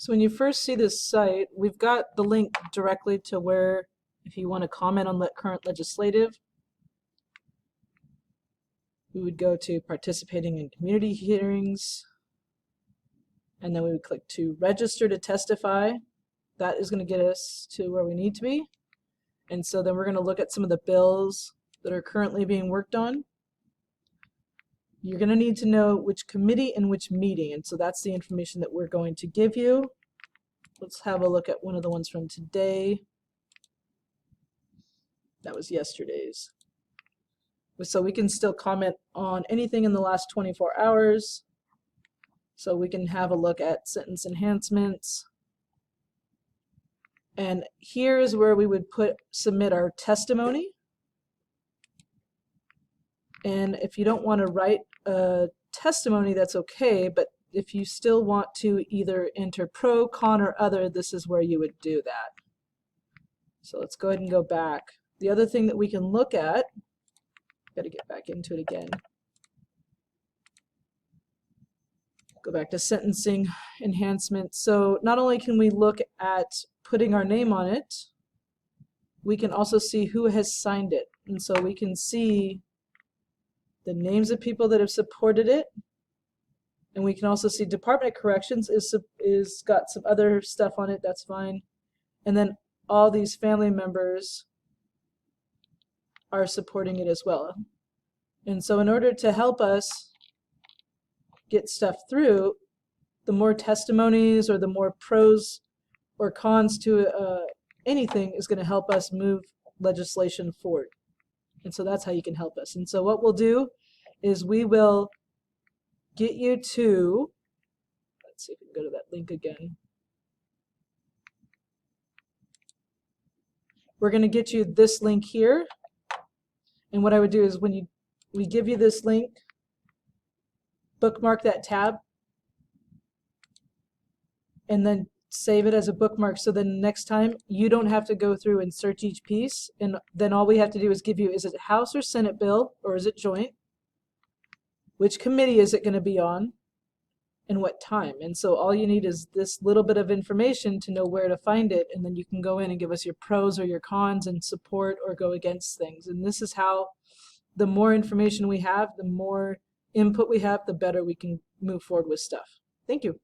So when you first see this site, we've got the link directly to where, if you want to comment on the current legislative, we would go to participating in community hearings, and then we would click to register to testify. That is going to get us to where we need to be. And so then we're going to look at some of the bills that are currently being worked on. You're going to need to know which committee and which meeting, and so that's the information that we're going to give you. Let's have a look at one of the ones from today. That was yesterday's. So we can still comment on anything in the last 24 hours. So we can have a look at sentence enhancements. And here's where we would submit our testimony. And if you don't want to write a testimony, that's okay, but if you still want to either enter pro, con, or other, this is where you would do that. So let's go ahead and go back. The other thing that we can look at, got to get back into it again. Go back to sentencing enhancement. So not only can we look at putting our name on it, we can also see who has signed it. And so we can see the names of people that have supported it. And we can also see Department of Corrections is got some other stuff on it, that's fine. And then all these family members are supporting it as well. And so in order to help us get stuff through, the more testimonies or the more pros or cons to anything is going to help us move legislation forward. And so that's how you can help us. And so what we'll do is we will get you to, let's see if we can go to that link again. We're going to get you this link here. And what I would do is when we give you this link, bookmark that tab, and then save it as a bookmark, so then next time you don't have to go through and search each piece, and then all we have to do is give you, is it House or Senate bill, or is it joint? Which committee is it going to be on, and what time? And so all you need is this little bit of information to know where to find it, and then you can go in and give us your pros or your cons and support or go against things. And this is how, the more information we have, the more input we have, the better we can move forward with stuff. Thank you.